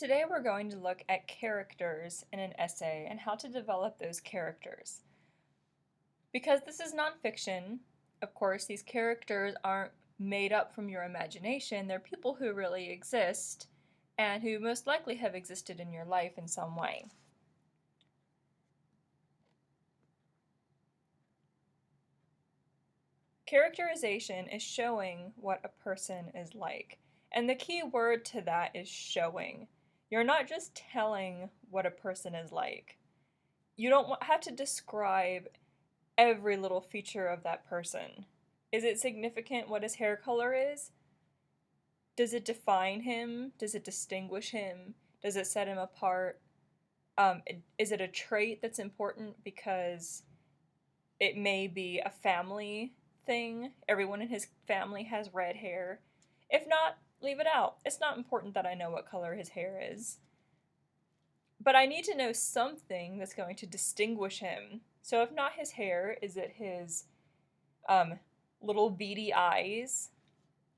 Today we're going to look at characters in an essay and how to develop those characters. Because this is nonfiction, of course, these characters aren't made up from your imagination. They're people who really exist and who most likely have existed in your life in some way. Characterization is showing what a person is like. And the key word to that is showing. You're not just telling what a person is like. You don't have to describe every little feature of that person. Is it significant what his hair color is? Does it define him? Does it distinguish him? Does it set him apart? Is it a trait that's important because it may be a family thing? Everyone in his family has red hair. If not, leave it out. It's not important that I know what color his hair is. But I need to know something that's going to distinguish him. So if not his hair, is it his little beady eyes?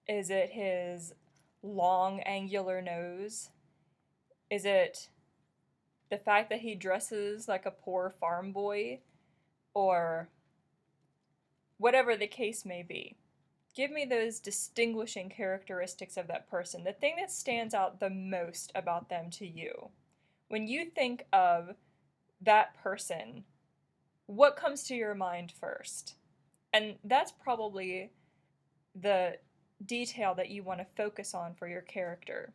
Is it his long angular nose? Is it the fact that he dresses like a poor farm boy? Or whatever the case may be. Give me those distinguishing characteristics of that person, the thing that stands out the most about them to you. When you think of that person, what comes to your mind first? And that's probably the detail that you want to focus on for your character.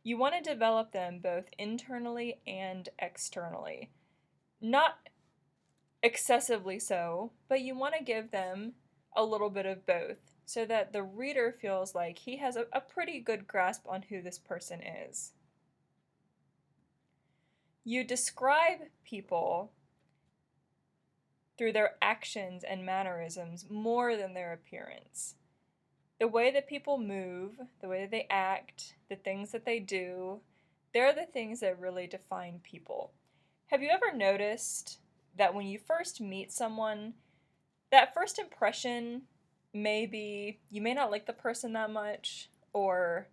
You want to develop them both internally and externally. Not excessively so, but you want to give them a little bit of both so that the reader feels like he has a pretty good grasp on who this person is. You describe people through their actions and mannerisms more than their appearance. The way that people move, the way that they act, the things that they do, they're the things that really define people. Have you ever noticed that when you first meet someone, that first impression may be you may not like the person that much, or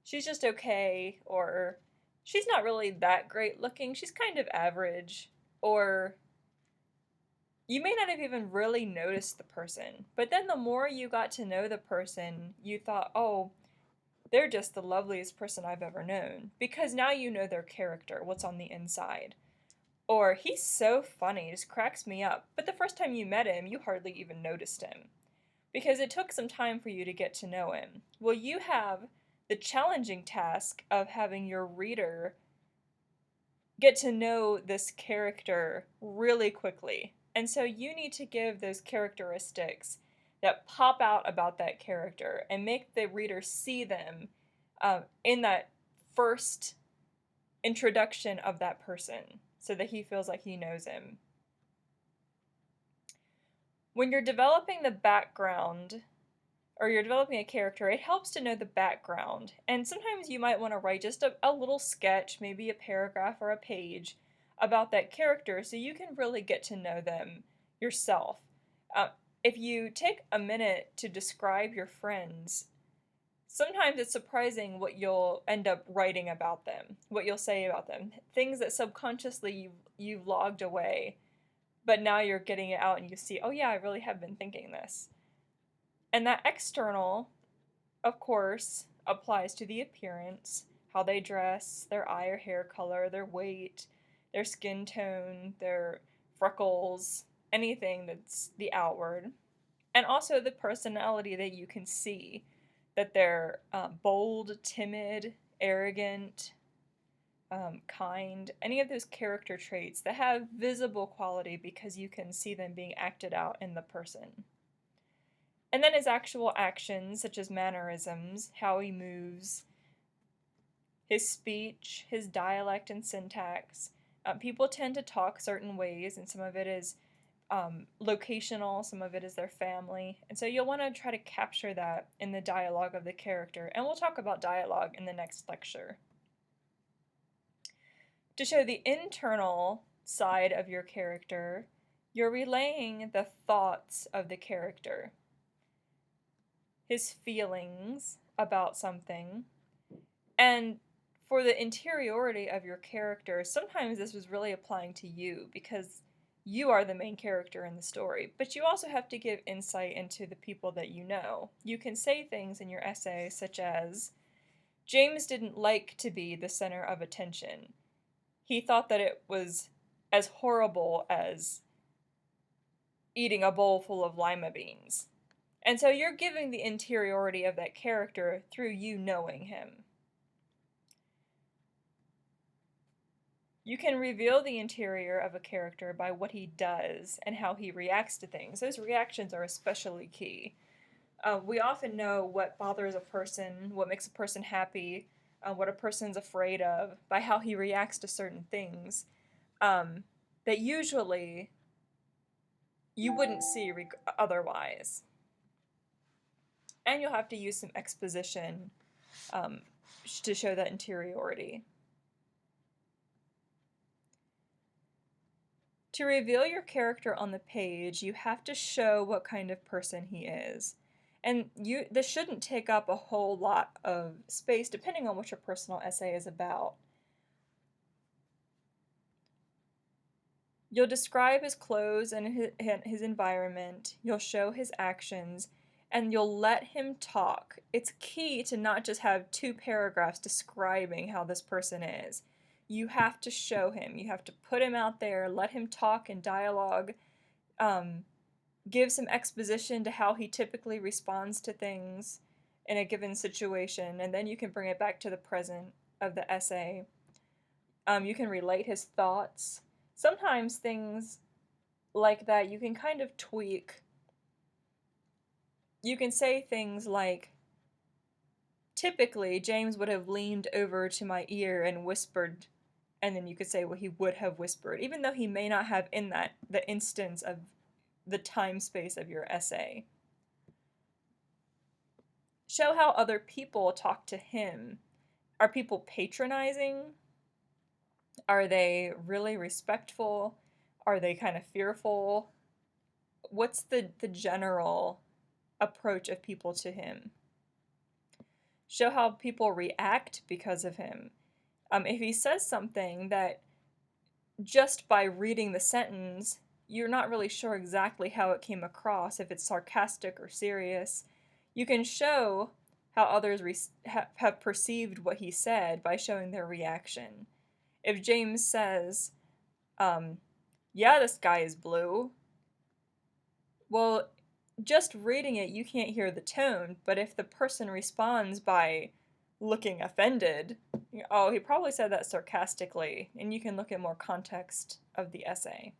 she's just okay, or she's not really that great looking, she's kind of average, or you may not have even really noticed the person, but then the more you got to know the person, you thought, oh, they're just the loveliest person I've ever known, because now you know their character, what's on the inside. Or, he's so funny, just cracks me up, but the first time you met him, you hardly even noticed him, because it took some time for you to get to know him. Well, you have the challenging task of having your reader get to know this character really quickly. And so you need to give those characteristics that pop out about that character and make the reader see them in that first introduction of that person so that he feels like he knows him. When you're developing the background or you're developing a character, it helps to know the background. And sometimes you might want to write just a little sketch, maybe a paragraph or a page, about that character so you can really get to know them yourself. If you take a minute to describe your friends, sometimes it's surprising what you'll end up writing about them, what you'll say about them, things that subconsciously you've logged away, but now you're getting it out and you see, oh yeah, I really have been thinking this. And that external, of course, applies to the appearance, how they dress, their eye or hair color, their weight, their skin tone, their freckles, anything that's the outward. And also the personality that you can see, that they're bold, timid, arrogant, kind, any of those character traits that have visible quality because you can see them being acted out in the person. And then his actual actions, such as mannerisms, how he moves, his speech, his dialect and syntax. People tend to talk certain ways, and some of it is locational, some of it is their family. And so you'll want to try to capture that in the dialogue of the character. And we'll talk about dialogue in the next lecture. To show the internal side of your character, you're relaying the thoughts of the character, his feelings about something. And for the interiority of your character, sometimes this was really applying to you because you are the main character in the story, but you also have to give insight into the people that you know. You can say things in your essay such as, James didn't like to be the center of attention. He thought that it was as horrible as eating a bowl full of lima beans. And so you're giving the interiority of that character through you knowing him. You can reveal the interior of a character by what he does and how he reacts to things. Those reactions are especially key. We often know what bothers a person, what makes a person happy, what a person's afraid of by how he reacts to certain things that usually you wouldn't see otherwise. And you'll have to use some exposition to show that interiority. To reveal your character on the page, you have to show what kind of person he is. And this shouldn't take up a whole lot of space depending on what your personal essay is about. You'll describe his clothes and his environment, you'll show his actions, and you'll let him talk. It's key to not just have 2 paragraphs describing how this person is. You have to show him. You have to put him out there, let him talk in dialogue, give some exposition to how he typically responds to things in a given situation, and then you can bring it back to the present of the essay. You can relate his thoughts. Sometimes things like that you can kind of tweak. You can say things like, typically James would have leaned over to my ear and whispered, and then you could say what he would have whispered, even though he may not have in that the instance of the time space of your essay. Show how other people talk to him. Are people patronizing? Are they really respectful? Are they kind of fearful? What's the general approach of people to him? Show how people react because of him. If he says something that just by reading the sentence, you're not really sure exactly how it came across, if it's sarcastic or serious, you can show how others have perceived what he said by showing their reaction. If James says, yeah, this guy is blue, well, just reading it, you can't hear the tone, but if the person responds by looking offended, oh, he probably said that sarcastically, and you can look at more context of the essay.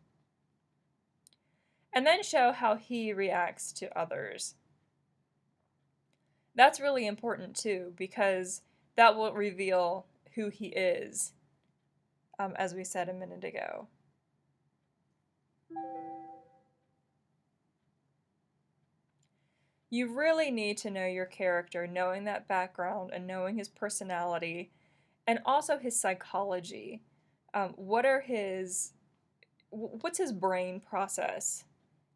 And then show how he reacts to others. That's really important too, because that will reveal who he is, as we said a minute ago. You really need to know your character, knowing that background and knowing his personality, and also his psychology. What's his brain process?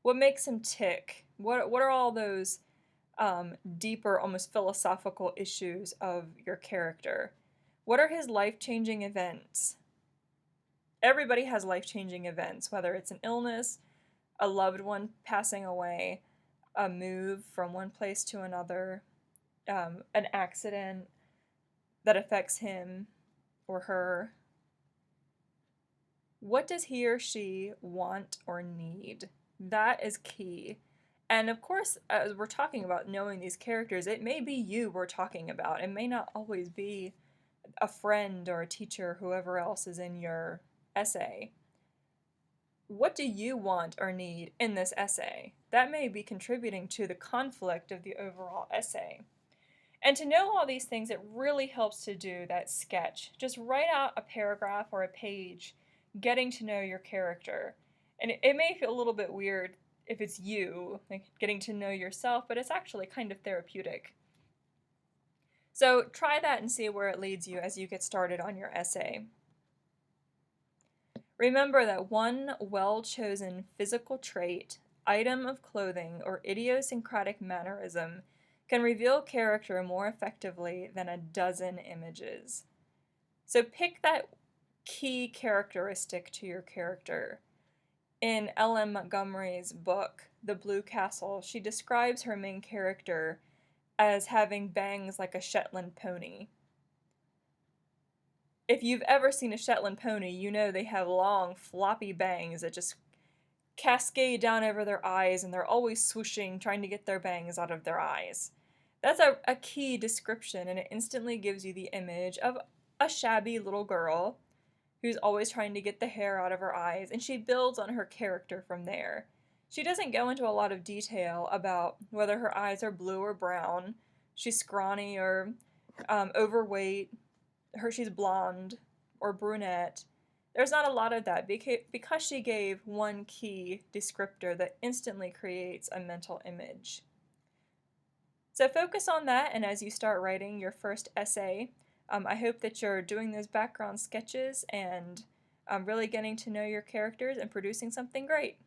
What makes him tick? What are all those deeper, almost philosophical issues of your character? What are his life-changing events? Everybody has life-changing events, whether it's an illness, a loved one passing away, a move from one place to another, an accident that affects him or her. What does he or she want or need? That is key. And of course, as we're talking about knowing these characters, it may be you we're talking about. It may not always be a friend or a teacher, whoever else is in your essay. What do you want or need in this essay? That may be contributing to the conflict of the overall essay. And to know all these things, it really helps to do that sketch. Just write out a paragraph or a page, getting to know your character. And it may feel a little bit weird if it's you, like getting to know yourself, but it's actually kind of therapeutic. So try that and see where it leads you as you get started on your essay. Remember that one well-chosen physical trait, item of clothing, or idiosyncratic mannerism can reveal character more effectively than a dozen images. So pick that key characteristic to your character. In L.M. Montgomery's book, The Blue Castle, she describes her main character as having bangs like a Shetland pony. If you've ever seen a Shetland pony, you know they have long, floppy bangs that just cascade down over their eyes, and they're always swooshing, trying to get their bangs out of their eyes. That's a key description, and it instantly gives you the image of a shabby little girl who's always trying to get the hair out of her eyes, and she builds on her character from there. She doesn't go into a lot of detail about whether her eyes are blue or brown, she's scrawny or overweight, she's blonde or brunette. There's not a lot of that because she gave one key descriptor that instantly creates a mental image. So focus on that, and as you start writing your first essay, I hope that you're doing those background sketches and really getting to know your characters and producing something great.